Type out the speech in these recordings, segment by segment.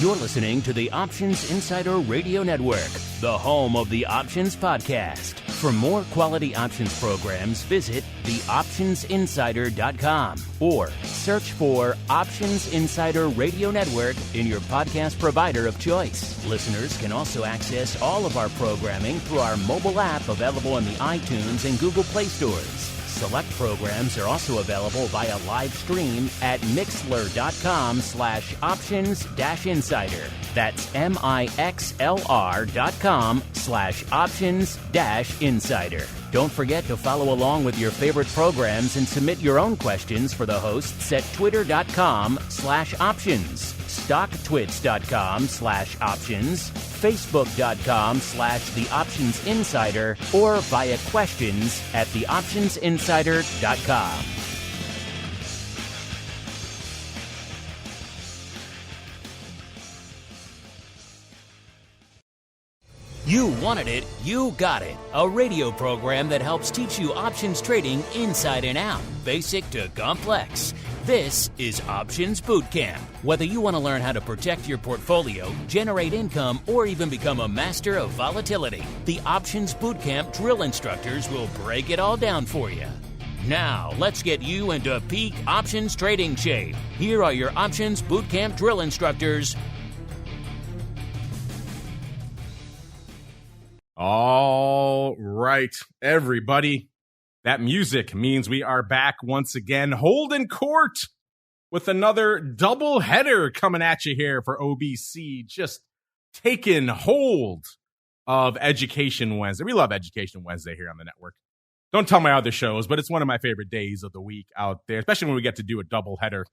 You're listening to the Options Insider Radio Network, the home of the Options Podcast. For more quality options programs, visit theoptionsinsider.com or search for Options Insider Radio Network in your podcast provider of choice. Listeners can also access all of our programming through our mobile app available in the iTunes and Google Play stores. Select programs are also available via live stream at mixlr.com/options-insider. That's mixlr.com/options-insider. Don't forget to follow along with your favorite programs and submit your own questions for the hosts at twitter.com/options, stocktwits.com/options, facebook.com/theoptionsinsider, or via questions at theoptionsinsider.com. You wanted it, you got it. A radio program that helps teach you options trading inside and out, basic to complex. This is Options Bootcamp. Whether you want to learn how to protect your portfolio, generate income, or even become a master of volatility, the Options Bootcamp drill instructors will break it all down for you. Now, let's get you into peak options trading shape. Here are your Options Bootcamp drill instructors. All right, everybody. That music means we are back once again, holding court with another double header coming at you here for OBC. Just taking hold of Education Wednesday. We love Education Wednesday here on the network. Don't tell my other shows, but it's one of my favorite days of the week out there, especially when we get to do a double header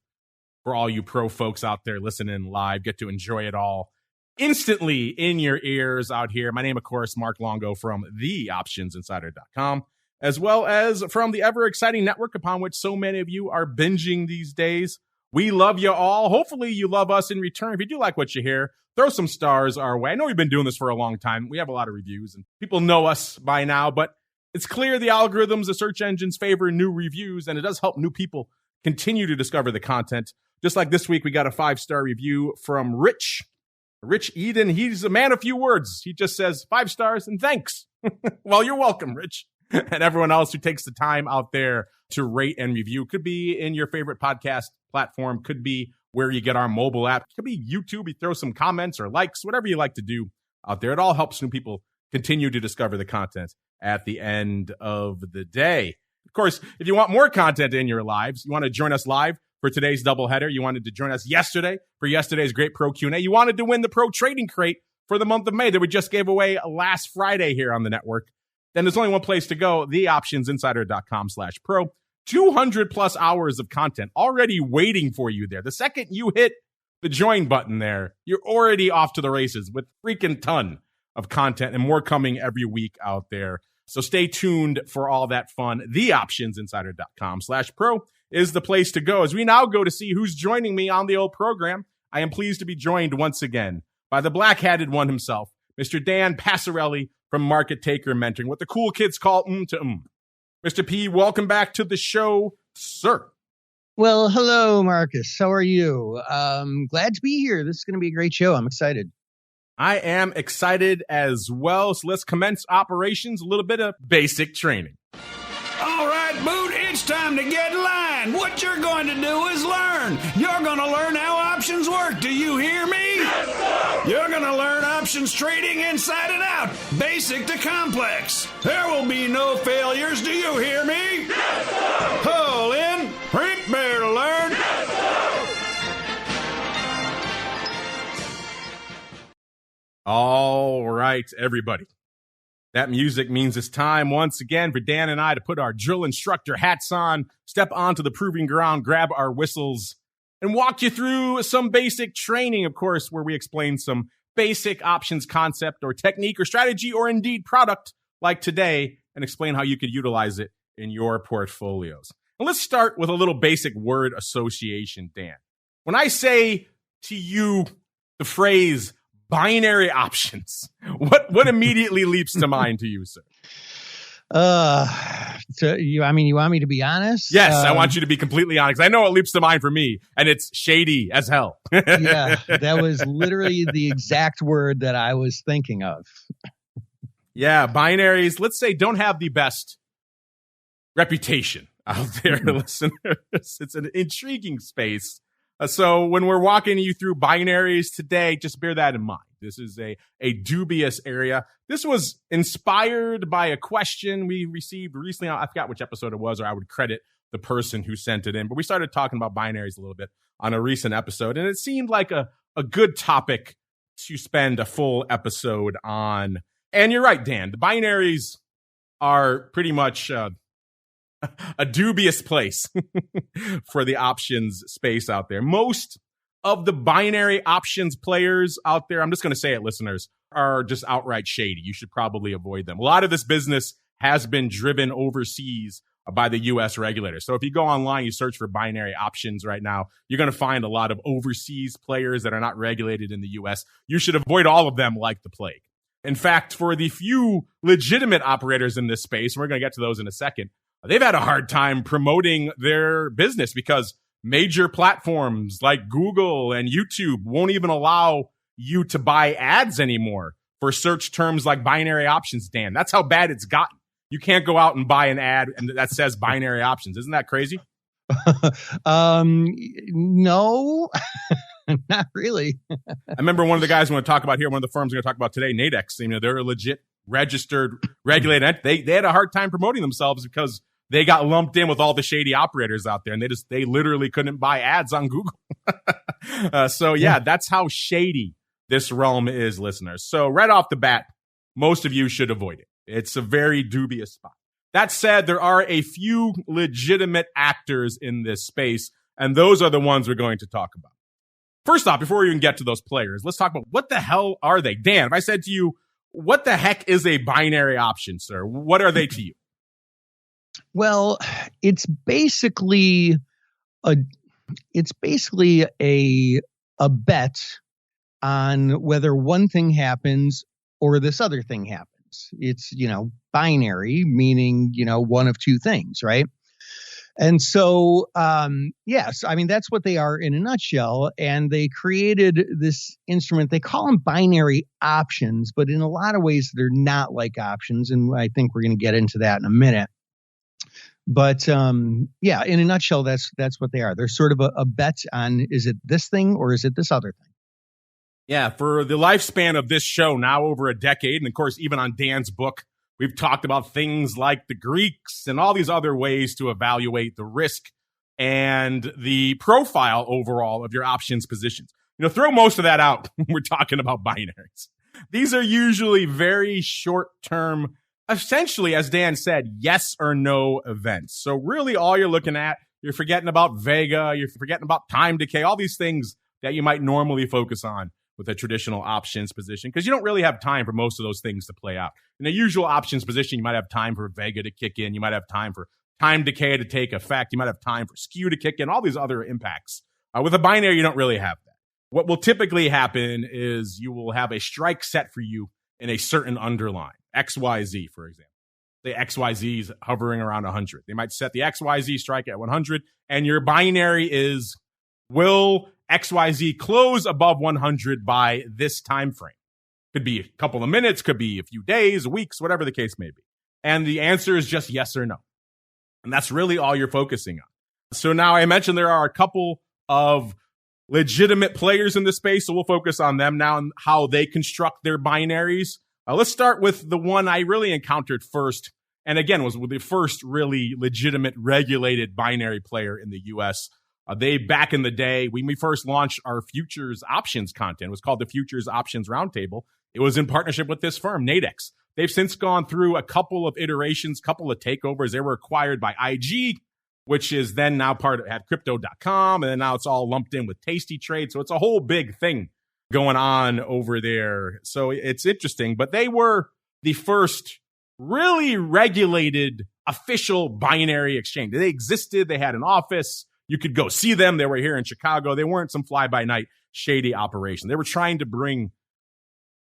for all you pro folks out there listening live. Get to enjoy it all instantly in your ears out here. My name, of course, Mark Longo from theoptionsinsider.com, as well as from the ever-exciting network upon which so many of you are binging these days. We love you all. Hopefully you love us in return. If you do like what you hear, throw some stars our way. I know we've been doing this for a long time. We have a lot of reviews, and people know us by now, but it's clear the algorithms, the search engines favor new reviews, and it does help new people continue to discover the content. Just like this week, we got a 5-star review from Rich Eden. He's a man of few words. He just says 5 stars and thanks. Well, you're welcome, Rich. And everyone else who takes the time out there to rate and review. Could be in your favorite podcast platform. Could be where you get our mobile app. Could be YouTube. You throw some comments or likes, whatever you like to do out there. It all helps new people continue to discover the content at the end of the day. Of course, if you want more content in your lives, you want to join us live for today's doubleheader. You wanted to join us yesterday for yesterday's great Pro Q&A. You wanted to win the Pro Trading Crate for the month of May that we just gave away last Friday here on the network. Then there's only one place to go, theoptionsinsider.com/pro. 200 plus hours of content already waiting for you there. The second you hit the join button there, you're already off to the races with freaking ton of content and more coming every week out there. So stay tuned for all that fun. Theoptionsinsider.com/pro is the place to go. As we now go to see who's joining me on the old program, I am pleased to be joined once again by the black-hatted one himself, Mr. Dan Passarelli from Market Taker Mentoring, what the cool kids call Mr. P, welcome back to the show, sir. Well, hello, Marcus. How are you? Glad to be here. This is going to be a great show. I'm excited. I am excited as well. So let's commence operations, a little bit of basic training. All right, Boot, it's time to get in line. What you're going to do is learn. You're going to learn how options work. Do you hear me? Yes, sir. You're going to learn options trading inside and out, basic to complex. There will be no failures. Do you hear me? Yes, sir. Pull in, prepare to learn. Yes, sir. All right, everybody. That music means it's time once again for Dan and I to put our drill instructor hats on, step onto the proving ground, grab our whistles, and walk you through some basic training, of course, where we explain some basic options concept or technique or strategy or indeed product like today and explain how you could utilize it in your portfolios. And let's start with a little basic word association, Dan. When I say to you the phrase binary options, what immediately leaps to mind to you, sir? You want me to be honest? Yes, I want you to be completely honest. I know what leaps to mind for me, and it's shady as hell. Yeah, that was literally the exact word that I was thinking of. Yeah, binaries, let's say, don't have the best reputation out there, listeners. It's an intriguing space. So when we're walking you through binaries today, just bear that in mind. This is a dubious area. This was inspired by a question we received recently. I forgot which episode it was, or I would credit the person who sent it in. But we started talking about binaries a little bit on a recent episode, and it seemed like a good topic to spend a full episode on. And you're right, Dan. The binaries are pretty much a dubious place for the options space out there. Most of the binary options players out there, I'm just going to say it, listeners, are just outright shady. You should probably avoid them. A lot of this business has been driven overseas by the U.S. regulators. So if you go online, you search for binary options right now, you're going to find a lot of overseas players that are not regulated in the U.S. You should avoid all of them like the plague. In fact, for the few legitimate operators in this space, and we're going to get to those in a second, they've had a hard time promoting their business because major platforms like Google and YouTube won't even allow you to buy ads anymore for search terms like binary options, Dan. That's how bad it's gotten. You can't go out and buy an ad that says binary options. Isn't that crazy? No, not really. I remember one of the guys we're going to talk about here, one of the firms we're going to talk about today, Nadex. They're a legit registered, regulated. They had a hard time promoting themselves because they got lumped in with all the shady operators out there, and they literally couldn't buy ads on Google. So yeah, that's how shady this realm is, listeners. So right off the bat, most of you should avoid it. It's a very dubious spot. That said, there are a few legitimate actors in this space, and those are the ones we're going to talk about. First off, before we even get to those players, let's talk about what the hell are they? Dan, if I said to you, what the heck is a binary option, sir? What are they to you? Well, it's basically a bet on whether one thing happens or this other thing happens. It's, binary, meaning, one of two things, right? And so, yes, that's what they are in a nutshell. And they created this instrument. They call them binary options, but in a lot of ways, they're not like options. And I think we're going to get into that in a minute. But in a nutshell, that's what they are. They're sort of a bet on, is it this thing or is it this other thing? Yeah, for the lifespan of this show, now over a decade, and of course, even on Dan's book, we've talked about things like the Greeks and all these other ways to evaluate the risk and the profile overall of your options positions. Throw most of that out when we're talking about binaries. These are usually very short-term, essentially, as Dan said, yes or no events. So really all you're looking at, you're forgetting about Vega, you're forgetting about time decay, all these things that you might normally focus on with a traditional options position, because you don't really have time for most of those things to play out. In a usual options position, you might have time for Vega to kick in. You might have time for time decay to take effect. You might have time for skew to kick in, all these other impacts. With a binary, you don't really have that. What will typically happen is you will have a strike set for you in a certain underline, XYZ, for example. The XYZ is hovering around 100. They might set the XYZ strike at 100, and your binary is, will XYZ close above 100 by this time frame? Could be a couple of minutes, could be a few days, weeks, whatever the case may be. And the answer is just yes or no. And that's really all you're focusing on. So now I mentioned there are a couple of legitimate players in this space, so we'll focus on them now and how they construct their binaries. Let's start with the one I really encountered first, and again was the first really legitimate regulated binary player in the U.S. They, back in the day, when we first launched our futures options content, it was called the Futures Options Roundtable. It was in partnership with this firm, Nadex. They've since gone through a couple of iterations, couple of takeovers. They were acquired by IG, which is then now part of Crypto.com, and then now it's all lumped in with Tasty Trade. So it's a whole big thing going on over there. So it's interesting, but they were the first really regulated official binary exchange. They existed. They had an office. You could go see them. They were here in Chicago. They weren't some fly-by-night shady operation. They were trying to bring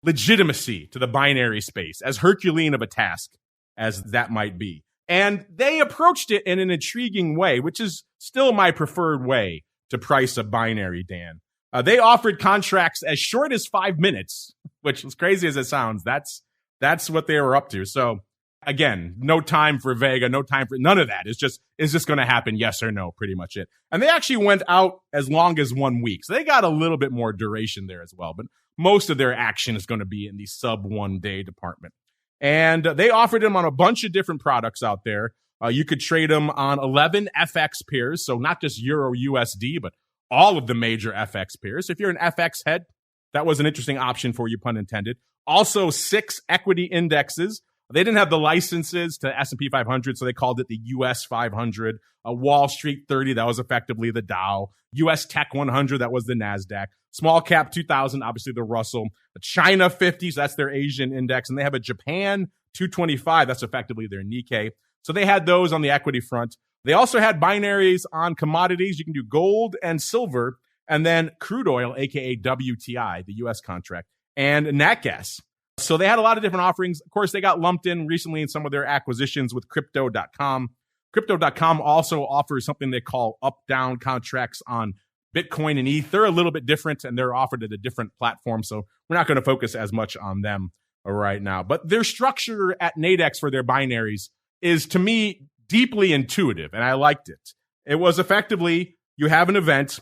legitimacy to the binary space, as Herculean of a task as that might be. And they approached it in an intriguing way, which is still my preferred way to price a binary, Dan. They offered contracts as short as 5 minutes, which, as crazy as it sounds, that's what they were up to. So again, no time for Vega, no time for none of that. Is just going to happen, yes or no, pretty much it. And they actually went out as long as 1 week. So they got a little bit more duration there as well. But most of their action is going to be in the sub 1 day department. And they offered them on a bunch of different products out there. You could trade them on 11 FX pairs. So not just Euro USD, but all of the major FX pairs. If you're an FX head, that was an interesting option for you, pun intended. Also 6 equity indexes. They didn't have the licenses to S&P 500, so they called it the US 500. Wall Street 30, that was effectively the Dow. US Tech 100, that was the NASDAQ. Small Cap 2000, obviously the Russell. China 50, so that's their Asian index. And they have a Japan 225, that's effectively their Nikkei. So they had those on the equity front. They also had binaries on commodities. You can do gold and silver, and then crude oil, aka WTI, the US contract, and nat gas. So they had a lot of different offerings. Of course, they got lumped in recently in some of their acquisitions with Crypto.com. Crypto.com also offers something they call up-down contracts on Bitcoin and ETH. They're a little bit different, and they're offered at a different platform, so we're not going to focus as much on them right now. But their structure at Nadex for their binaries is, to me, deeply intuitive, and I liked it. It was effectively, you have an event.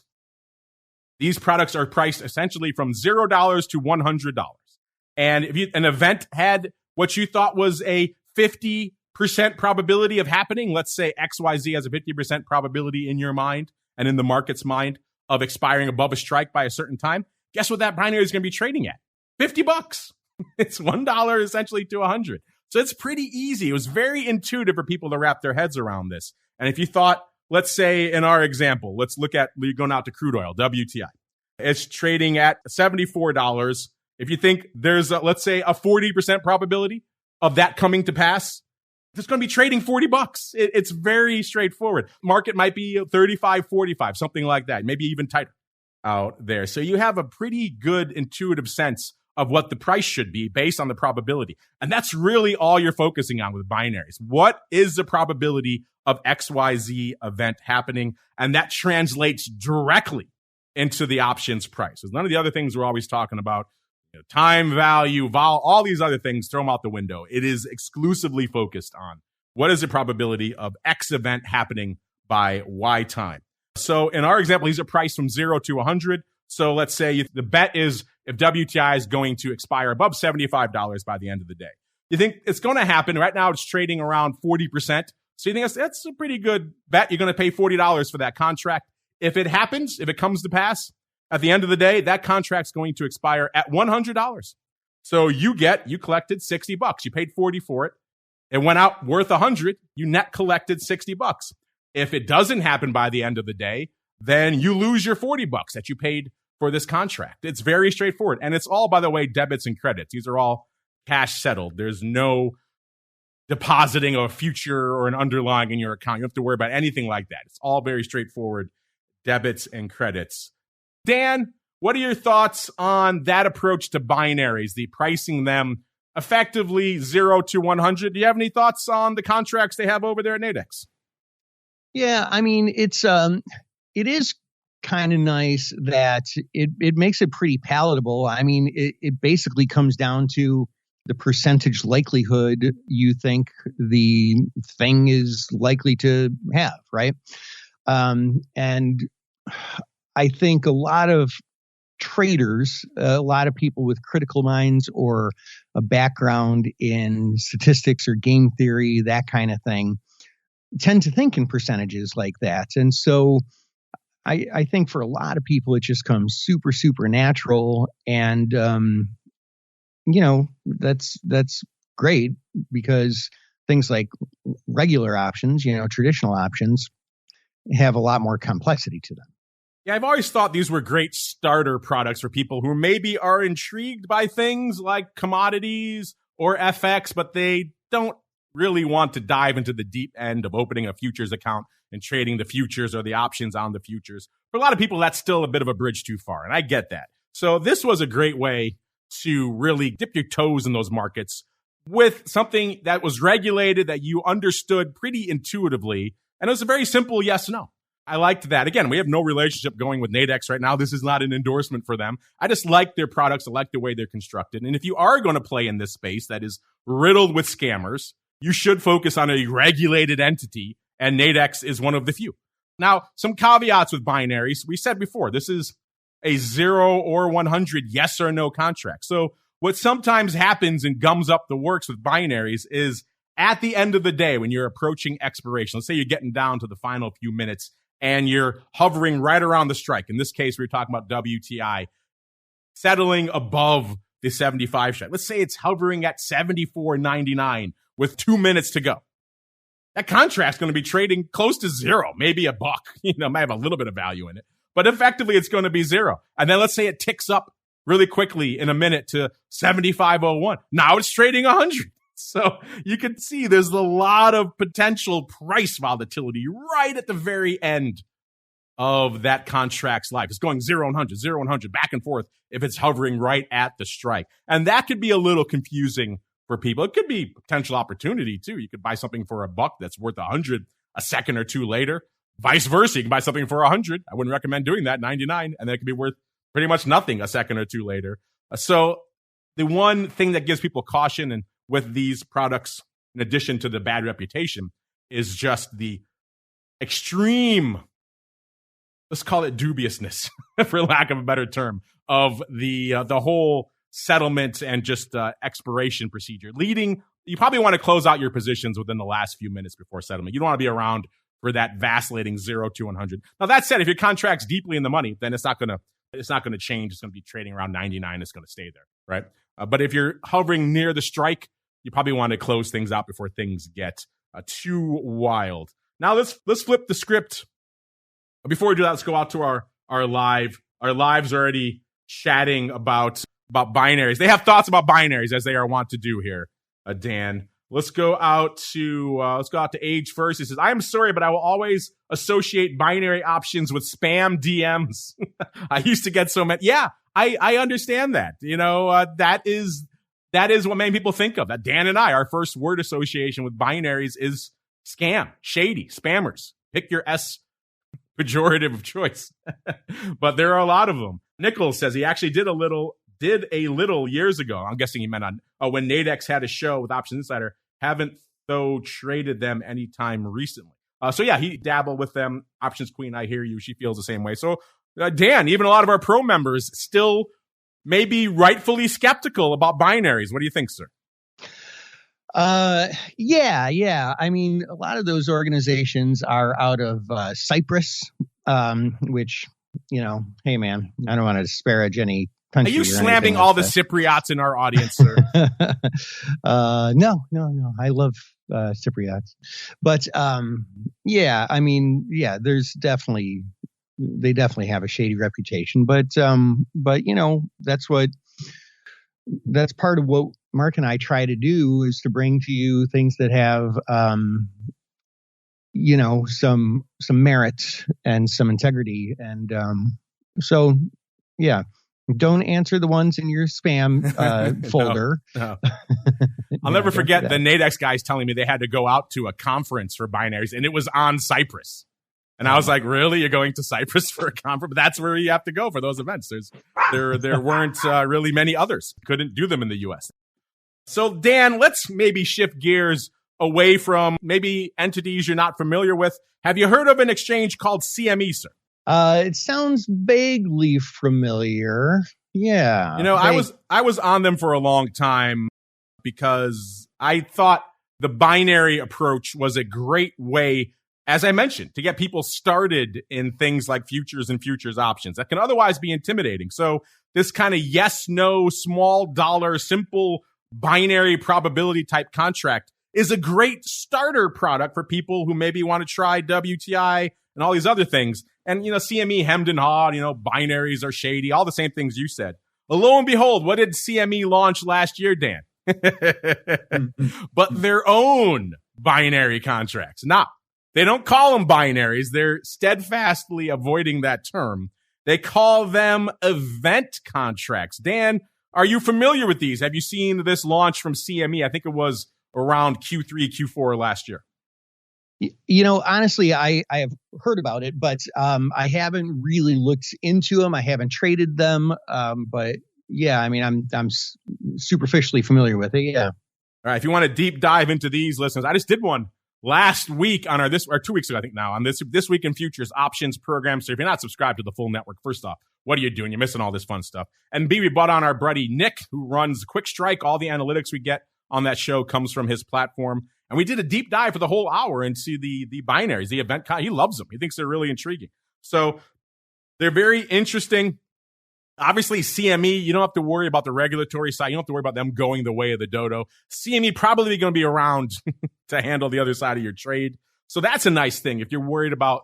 These products are priced essentially from $0 to $100. And if an event had what you thought was a 50% probability of happening, let's say XYZ has a 50% probability in your mind and in the market's mind of expiring above a strike by a certain time, guess what that binary is going to be trading at? $50. It's $1 essentially to 100. So it's pretty easy. It was very intuitive for people to wrap their heads around this. And if you thought, let's say in our example, let's look at going out to crude oil, WTI. It's trading at $74. If you think there's, let's say, a 40% probability of that coming to pass, it's going to be trading $40. It's very straightforward. Market might be 35, 45, something like that, maybe even tighter out there. So you have a pretty good intuitive sense of what the price should be based on the probability. And that's really all you're focusing on with binaries. What is the probability of XYZ event happening? And that translates directly into the options price. There's none of the other things we're always talking about. Time value, vol, all these other things, throw them out the window. It is exclusively focused on what is the probability of X event happening by Y time. So in our example, these are priced from 0 to 100. So let's say the bet is if WTI is going to expire above $75 by the end of the day. You think it's going to happen. Right now, it's trading around 40%. So you think that's a pretty good bet. You're going to pay $40 for that contract. If it happens, if it comes to pass, at the end of the day, that contract's going to expire at $100. So you collected $60. You paid $40 for it. It went out worth $100. You net collected $60. If it doesn't happen by the end of the day, then you lose your $40 that you paid for this contract. It's very straightforward. And it's all, by the way, debits and credits. These are all cash settled. There's no depositing of a future or an underlying in your account. You don't have to worry about anything like that. It's all very straightforward, debits and credits. Dan, what are your thoughts on that approach to binaries, the pricing them effectively 0 to 100? Do you have any thoughts on the contracts they have over there at Nadex? Yeah, I mean, it is kind of nice that it makes it pretty palatable. I mean, it basically comes down to the percentage likelihood you think the thing is likely to have, right? And I think a lot of traders, a lot of people with critical minds or a background in statistics or game theory, that kind of thing, tend to think in percentages like that. And so I think for a lot of people, it just comes super, super natural. And, that's great because things like regular options, traditional options have a lot more complexity to them. Yeah, I've always thought these were great starter products for people who maybe are intrigued by things like commodities or FX, but they don't really want to dive into the deep end of opening a futures account and trading the futures or the options on the futures. For a lot of people, that's still a bit of a bridge too far, and I get that. So this was a great way to really dip your toes in those markets with something that was regulated, that you understood pretty intuitively. And it was a very simple yes, no. I liked that. Again, we have no relationship going with Nadex right now. This is not an endorsement for them. I just like their products. I like the way they're constructed. And if you are going to play in this space that is riddled with scammers, you should focus on a regulated entity, and Nadex is one of the few. Now, some caveats with binaries. We said before, this is a 0 or 100 yes or no contract. So what sometimes happens and gums up the works with binaries is at the end of the day, when you're approaching expiration, let's say you're getting down to the final few minutes and you're hovering right around the strike. In this case, we're talking about WTI settling above the 75 strike. Let's say it's hovering at 74.99 with 2 minutes to go. That contract's going to be trading close to zero, maybe $1. Might have a little bit of value in it, but effectively it's going to be zero. And then let's say it ticks up really quickly in a minute to 75.01. Now it's trading 100. So you can see there's a lot of potential price volatility right at the very end of that contract's life. It's going 0 and 100, 0 and 100, back and forth if it's hovering right at the strike. And that could be a little confusing for people. It could be potential opportunity too. You could buy something for $1 that's worth 100 a second or two later. Vice versa, you can buy something for 100. I wouldn't recommend doing that, 99, and then it could be worth pretty much nothing a second or two later. So the one thing that gives people caution and with these products, in addition to the bad reputation, is just the extreme, let's call it dubiousness, for lack of a better term, of the whole settlement and just expiration procedure. You probably want to close out your positions within the last few minutes before settlement. You don't want to be around for that vacillating 0 to 100. Now, that said, if your contract's deeply in the money, then it's not going to change. It's going to be trading around 99. It's going to stay there, right? But if you're hovering near the strike, you probably want to close things out before things get too wild. Now let's flip the script. Before we do that, let's go out to our live. Our live's already chatting about binaries. They have thoughts about binaries, as they are wont to do here, Dan. Let's go out to Age first. He says, "I am sorry, but I will always associate binary options with spam DMs. I used to get so many." Yeah, I understand that. That is what many people think of. That Dan and I, our first word association with binaries is scam, shady, spammers. Pick your S pejorative of choice. But there are a lot of them. Nichols says he actually did a little years ago. I'm guessing he meant when Nadex had a show with Options Insider. Haven't though traded them anytime recently. So yeah, he dabbled with them. Options Queen, I hear you. She feels the same way. So Dan, even a lot of our pro members still maybe rightfully skeptical about binaries. What do you think, sir? Yeah. I mean, a lot of those organizations are out of Cyprus, which, hey man, I don't want to disparage any country. Are you slamming all the Cypriots in our audience, sir? No. I love Cypriots, but they definitely have a shady reputation, but that's part of what Mark and I try to do, is to bring to you things that have, some merit and some integrity. And, so yeah, don't answer the ones in your spam folder. No. I'll never forget the Nadex guys telling me they had to go out to a conference for binaries, and it was on Cyprus. And I was like, really? You're going to Cyprus for a conference? But that's where you have to go for those events. There weren't really many others. Couldn't do them in the U.S. So, Dan, let's maybe shift gears away from maybe entities you're not familiar with. Have you heard of an exchange called CME, sir? It sounds vaguely familiar. Yeah. I was on them for a long time because I thought the binary approach was a great way, as I mentioned, to get people started in things like futures and futures options that can otherwise be intimidating. So this kind of yes, no, small dollar, simple binary probability type contract is a great starter product for people who maybe want to try WTI and all these other things. And, CME hemmed and hawed, binaries are shady, all the same things you said. Well, lo and behold, what did CME launch last year, Dan? But their own binary contracts. Now, they don't call them binaries. They're steadfastly avoiding that term. They call them event contracts. Dan, Are you familiar with these? Have you seen this launch from CME? I think it was around Q3, Q4 last year. Honestly, I have heard about it, but I haven't really looked into them. I haven't traded them. But yeah, I mean, I'm superficially familiar with it. Yeah. All right. If you want to deep dive into these, listeners, I just did one last week on or 2 weeks ago, I think now, on this Week in Futures options program. So if you're not subscribed to the full network, first off, what are you doing? You're missing all this fun stuff. And B, we brought on our buddy Nick, who runs Quick Strike. All the analytics we get on that show comes from his platform. And we did a deep dive for the whole hour into the binaries, the event. He loves them. He thinks they're really intriguing. So they're very interesting. Obviously, CME, you don't have to worry about the regulatory side. You don't have to worry about them going the way of the dodo. CME probably going to be around to handle the other side of your trade. So that's a nice thing. If you're worried about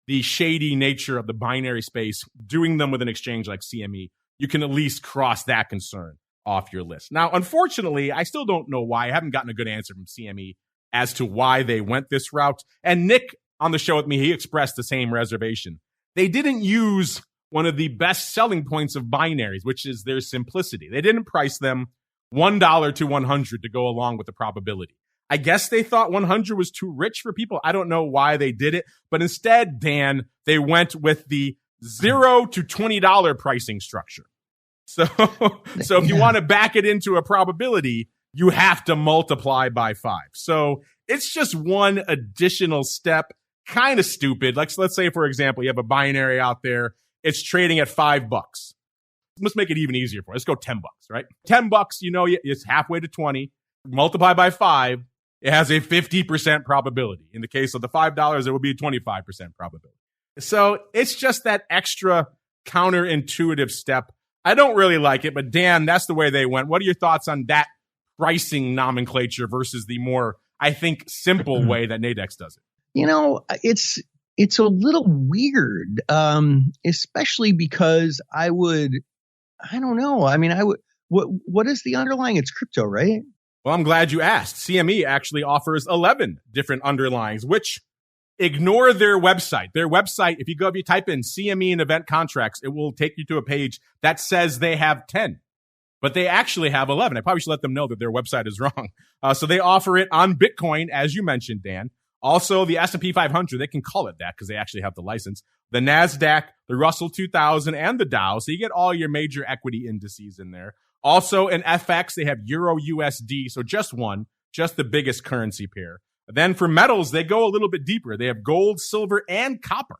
the shady nature of the binary space, doing them with an exchange like CME, you can at least cross that concern off your list. Now, unfortunately, I still don't know why. I haven't gotten a good answer from CME as to why they went this route. And Nick on the show with me, he expressed the same reservation. They didn't use one of the best selling points of binaries, which is their simplicity. They didn't price them $1 to 100 to go along with the probability. I guess they thought 100 was too rich for people. I don't know why they did it, but instead, Dan, they went with the $0 to $20 pricing structure. So if you want to back it into a probability, you have to multiply by 5. So it's just one additional step, kind of stupid. Let's say, for example, you have a binary out there. It's trading at $5. Let's make it even easier for you. Let's go $10, right? $10, it's halfway to 20. Multiply by 5. It has a 50% probability. In the case of the $5, it would be a 25% probability. So it's just that extra counterintuitive step. I don't really like it, but Dan, that's the way they went. What are your thoughts on that pricing nomenclature versus the more, I think, simple way that Nadex does it? It's a little weird, especially because I don't know. I mean, what is the underlying? It's crypto, right? Well, I'm glad you asked. CME actually offers 11 different underlyings, which ignore their website. Their website, if you type in CME and event contracts, it will take you to a page that says they have 10. But they actually have 11. I probably should let them know that their website is wrong. So they offer it on Bitcoin, as you mentioned, Dan. Also, the S&P 500, they can call it that because they actually have the license. The NASDAQ, the Russell 2000, and the Dow. So you get all your major equity indices in there. Also, in FX, they have Euro USD. So just the biggest currency pair. Then for metals, they go a little bit deeper. They have gold, silver, and copper.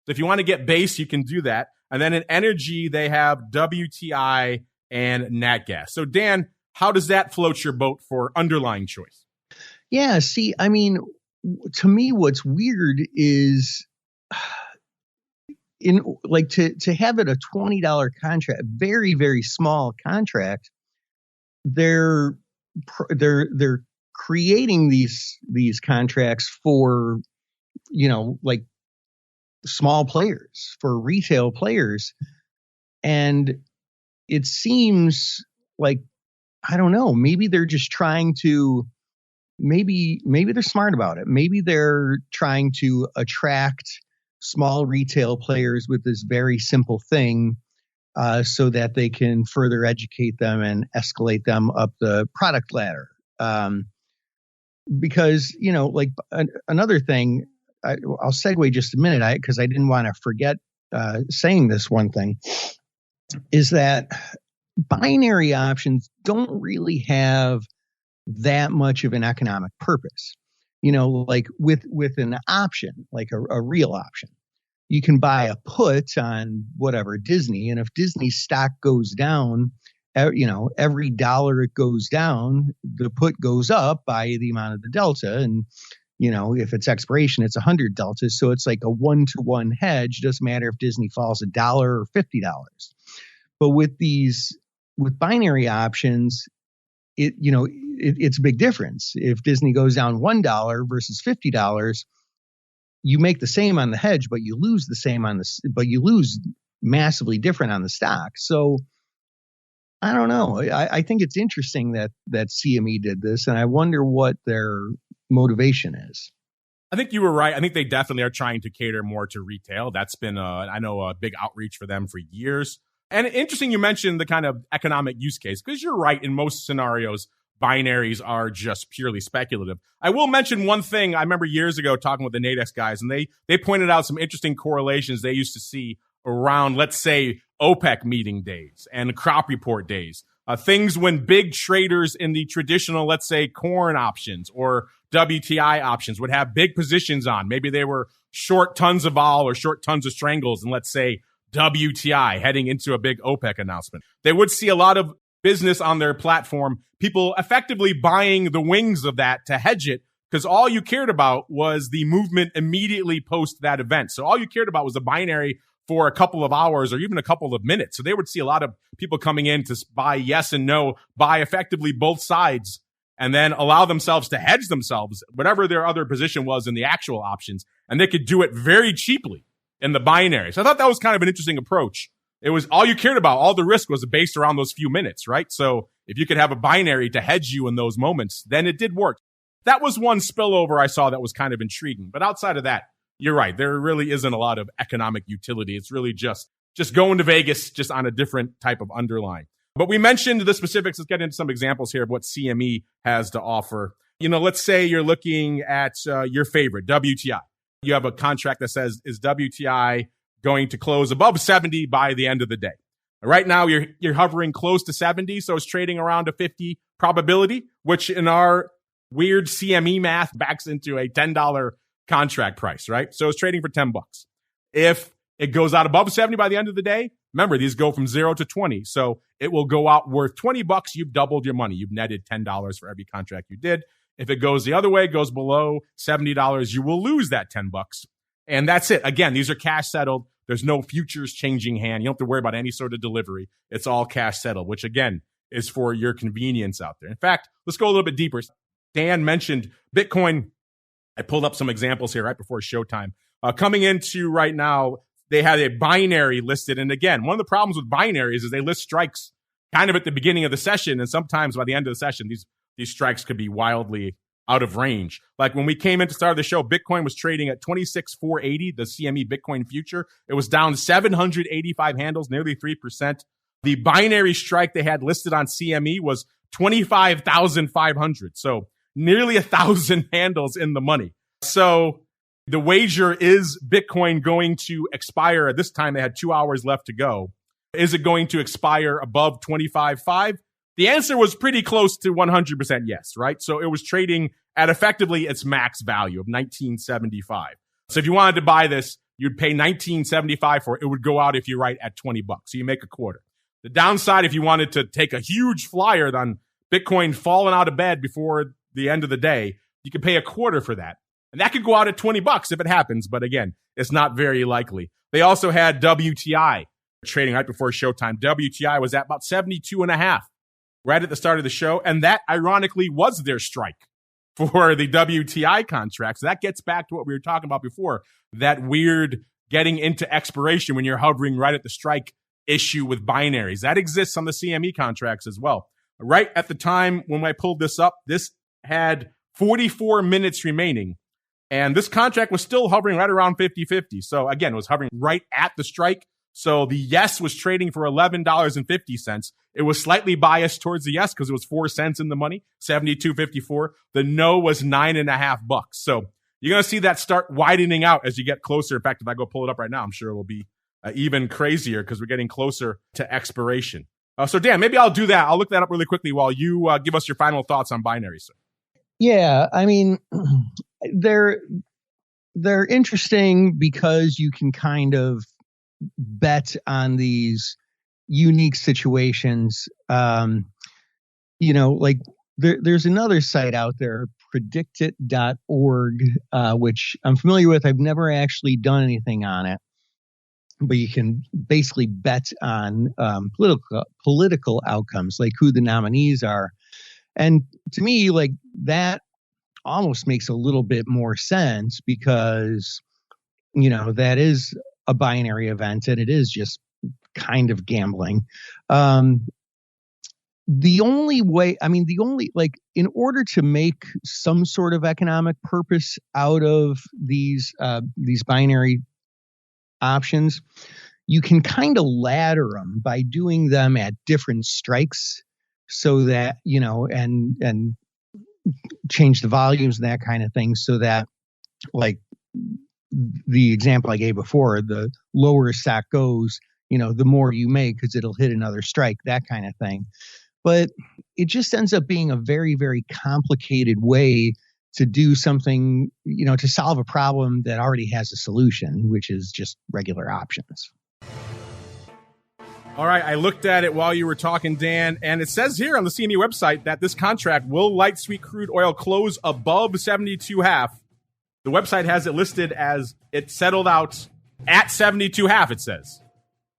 So if you want to get base, you can do that. And then in energy, they have WTI and nat gas. So Dan, how does that float your boat for underlying choice? Yeah, see, I mean, to me, what's weird is to have it a $20 contract, very, very small contract. They're creating these contracts for, like small players, for retail players. And it seems like, I don't know, maybe they're just trying to, maybe they're smart about it. Maybe they're trying to attract small retail players with this very simple thing, so that they can further educate them and escalate them up the product ladder. Because, another thing, I'll segue just a minute, because I didn't want to forget saying this one thing, is that binary options don't really have that much of an economic purpose. Like with an option, like a real option, you can buy a put on whatever Disney, and if Disney's stock goes down, every dollar it goes down, the put goes up by the amount of the delta. And, if it's expiration, it's 100 deltas. So it's like a 1-to-1 hedge. Doesn't matter if Disney falls $1 or $50. But with binary options, it's a big difference. If Disney goes down $1 versus $50, you make the same on the hedge, but you lose but you lose massively different on the stock. So I don't know. I think it's interesting that CME did this, and I wonder what their motivation is. I think you were right. I think they definitely are trying to cater more to retail. That's been, a big outreach for them for years. And interesting you mentioned the kind of economic use case, because you're right, in most scenarios, binaries are just purely speculative. I will mention one thing. I remember years ago talking with the Nadex guys, and they pointed out some interesting correlations they used to see around, let's say, OPEC meeting days and crop report days. Things when big traders in the traditional, let's say, corn options or WTI options would have big positions on. Maybe they were short tons of vol or short tons of strangles, and let's say WTI heading into a big OPEC announcement. They would see a lot of business on their platform, people effectively buying the wings of that to hedge it, because all you cared about was the movement immediately post that event. So all you cared about was a binary for a couple of hours or even a couple of minutes. So they would see a lot of people coming in to buy yes and no, buy effectively both sides, and then allow themselves to hedge themselves, whatever their other position was in the actual options. And they could do it very cheaply in the binary. So I thought that was kind of an interesting approach. It was all you cared about. All the risk was based around those few minutes, right? So if you could have a binary to hedge you in those moments, then it did work. That was one spillover I saw that was kind of intriguing. But outside of that, you're right. There really isn't a lot of economic utility. It's really just going to Vegas, just on a different type of underlying. But we mentioned the specifics. Let's get into some examples here of what CME has to offer. Let's say you're looking at your favorite, WTI. You have a contract that says, is WTI going to close above 70 by the end of the day? Right now, you're hovering close to 70, so it's trading around a 50 probability, which in our weird CME math backs into a $10 contract price, right? So it's trading for $10. If it goes out above 70 by the end of the day, remember, these go from 0 to 20. So it will go out worth $20. You've doubled your money. You've netted $10 for every contract you did. If it goes the other way, goes below $70, you will lose that $10. And that's it. Again, these are cash settled. There's no futures changing hand. You don't have to worry about any sort of delivery. It's all cash settled, which again is for your convenience out there. In fact, let's go a little bit deeper. Dan mentioned Bitcoin. I pulled up some examples here right before showtime. Coming into right now, they had a binary listed. And again, one of the problems with binaries is they list strikes kind of at the beginning of the session. And sometimes by the end of the session, these strikes could be wildly out of range. Like when we came in to start the show, Bitcoin was trading at 26,480, the CME Bitcoin future. It was down 785 handles, nearly 3%. The binary strike they had listed on CME was 25,500. So nearly 1,000 handles in the money. So the wager is Bitcoin going to expire at this time? They had 2 hours left to go. Is it going to expire above 25.5? The answer was pretty close to 100% yes, right? So it was trading at effectively its max value of 1975. So if you wanted to buy this, you'd pay 1975 for it. It would go out, if you're right, at $20. So you make a quarter. The downside, if you wanted to take a huge flyer on Bitcoin falling out of bed before the end of the day, you could pay a quarter for that. And that could go out at $20 if it happens. But again, it's not very likely. They also had WTI trading right before showtime. WTI was at about 72.5 right at the start of the show. And that ironically was their strike for the WTI contracts. That gets back to what we were talking about before, that weird getting into expiration when you're hovering right at the strike issue with binaries. That exists on the CME contracts as well. Right at the time when I pulled this up, this had 44 minutes remaining. And this contract was still hovering right around 50-50. So again, it was hovering right at the strike. So the yes was trading for $11.50. It was slightly biased towards the yes because it was 4 cents in the money, 72.54. The no was $9.50. So you're going to see that start widening out as you get closer. In fact, if I go pull it up right now, I'm sure it will be even crazier because we're getting closer to expiration. So Dan, maybe I'll do that. I'll look that up really quickly while you give us your final thoughts on binaries, sir. Yeah, I mean, they're interesting because you can kind of bet on these unique situations. Like there's another site out there, predictit.org, which I'm familiar with. I've never actually done anything on it, but you can basically bet on political outcomes, like who the nominees are. And to me, like that almost makes a little bit more sense because, that is a binary event and it is just kind of gambling. The only way, in order to make some sort of economic purpose out of these binary options, you can kind of ladder them by doing them at different strikes so that, and change the volumes and that kind of thing so that, like the example I gave before, the lower a stock goes, the more you make because it'll hit another strike, that kind of thing. But it just ends up being a very, very complicated way to do something, to solve a problem that already has a solution, which is just regular options. All right, I looked at it while you were talking, Dan, and it says here on the CME website that this contract will light sweet crude oil close above 72.5. The website has it listed as it settled out at 72.5, it says.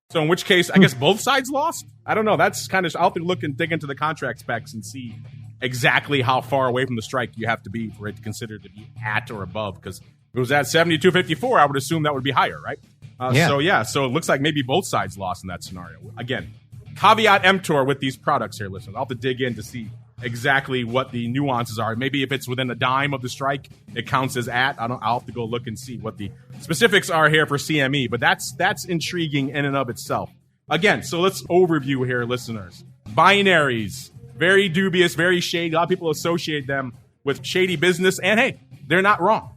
So in which case, I guess both sides lost? I don't know. That's kind of, I'll have to look and dig into the contract specs and see exactly how far away from the strike you have to be for it to consider to be at or above. Because if it was at 72.54, I would assume that would be higher, right? So it looks like maybe both sides lost in that scenario. Again, caveat emptor with these products here, listeners. I'll have to dig in to see exactly what the nuances are. Maybe if it's within a dime of the strike, it counts as at. I'll have to go look and see what the specifics are here for CME. But that's intriguing in and of itself. Again, so let's overview here, listeners. Binaries, very dubious, very shady. A lot of people associate them with shady business, and hey, they're not wrong.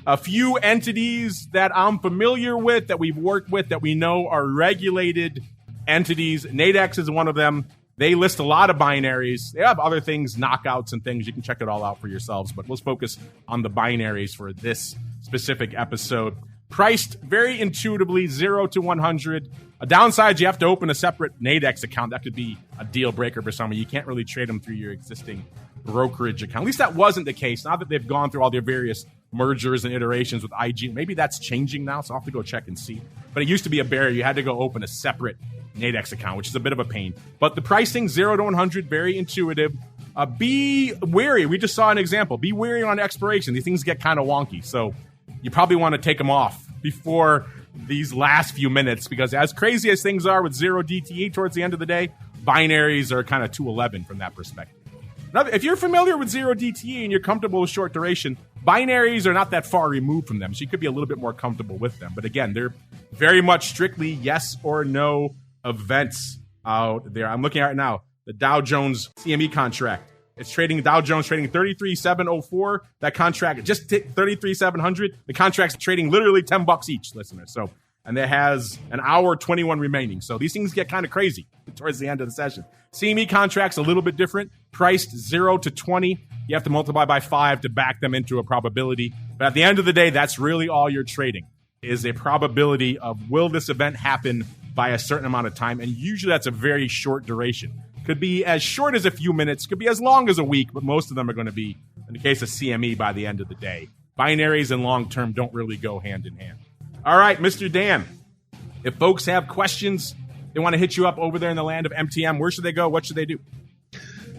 A few entities that I'm familiar with, that we've worked with, that we know are regulated entities. Nadex is one of them. They list a lot of binaries. They have other things, knockouts and things. You can check it all out for yourselves, but let's focus on the binaries for this specific episode. Priced very intuitively, 0 to 100. A downside, you have to open a separate Nadex account. That could be a deal breaker for someone. You can't really trade them through your existing brokerage account. At least that wasn't the case. Now that they've gone through all their various mergers and iterations with IG, maybe that's changing now, so I'll have to go check and see. But it used to be a barrier. You had to go open a separate Nadex account, which is a bit of a pain. But the pricing, 0 to 100, very intuitive. Be wary. We just saw an example. Be wary on expiration. These things get kind of wonky, so you probably want to take them off before these last few minutes, because as crazy as things are with 0 DTE towards the end of the day, binaries are kind of 211 from that perspective. Now, if you're familiar with 0 DTE and you're comfortable with short duration, binaries are not that far removed from them, so you could be a little bit more comfortable with them. But again, they're very much strictly yes or no events out there. I'm looking at it now, the Dow Jones CME contract. It's trading, Dow Jones trading 33,704. That contract just hit 33,700. The contract's trading literally $10 each, listeners. So, and it has an hour 21 remaining. So these things get kind of crazy towards the end of the session. CME contracts a little bit different, priced 0 to 20. You have to multiply by 5 to back them into a probability. But at the end of the day, that's really all you're trading, is a probability of will this event happen by a certain amount of time. And usually that's a very short duration. Could be as short as a few minutes, could be as long as a week, but most of them are going to be, in the case of CME, by the end of the day. Binaries and long-term don't really go hand in hand. All right, Mr. Dan, if folks have questions, they want to hit you up over there in the land of MTM, where should they go? What should they do?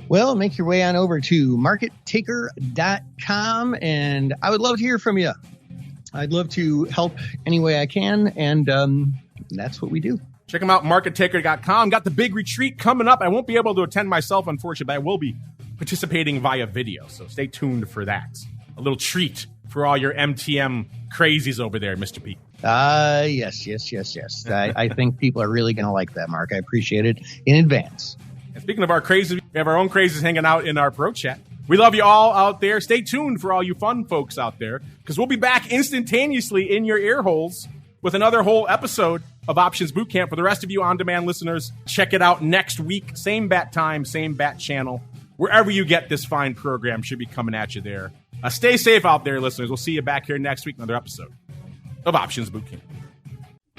Well, make your way on over to markettaker.com, and I would love to hear from you. I'd love to help any way I can, and that's what we do. Check them out, markettaker.com. Got the big retreat coming up. I won't be able to attend myself, unfortunately, but I will be participating via video, so stay tuned for that. A little treat for all your MTM crazies over there, Mr. P. Yes. I think people are really going to like that, Mark. I appreciate it in advance. And speaking of our crazies, we have our own crazies hanging out in our pro chat. We love you all out there. Stay tuned for all you fun folks out there, because we'll be back instantaneously in your ear holes with another whole episode of Options Bootcamp. For the rest of you on-demand listeners, check it out next week. Same bat time, same bat channel. Wherever you get this fine program should be coming at you there. Stay safe out there, listeners. We'll see you back here next week, another episode of Options Bootcamp.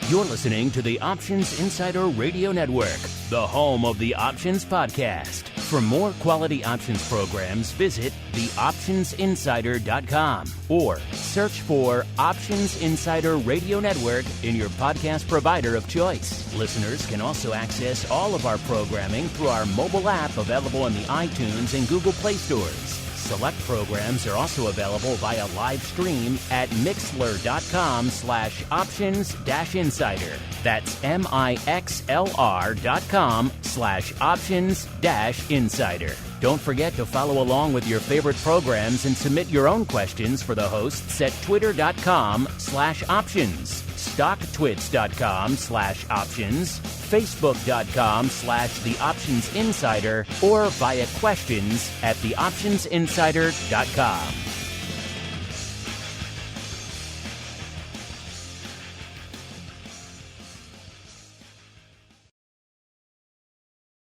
You're listening to the Options Insider Radio Network, the home of the Options Podcast. For more quality options programs, visit theoptionsinsider.com or search for Options Insider Radio Network in your podcast provider of choice. Listeners can also access all of our programming through our mobile app available in the iTunes and Google Play stores. Select programs are also available via live stream at mixlr.com/options-insider. That's mixlr.com/options-insider. Don't forget to follow along with your favorite programs and submit your own questions for the hosts at twitter.com/options. stocktwits.com/options, facebook.com/theoptionsinsider, or via questions@theoptionsinsider.com.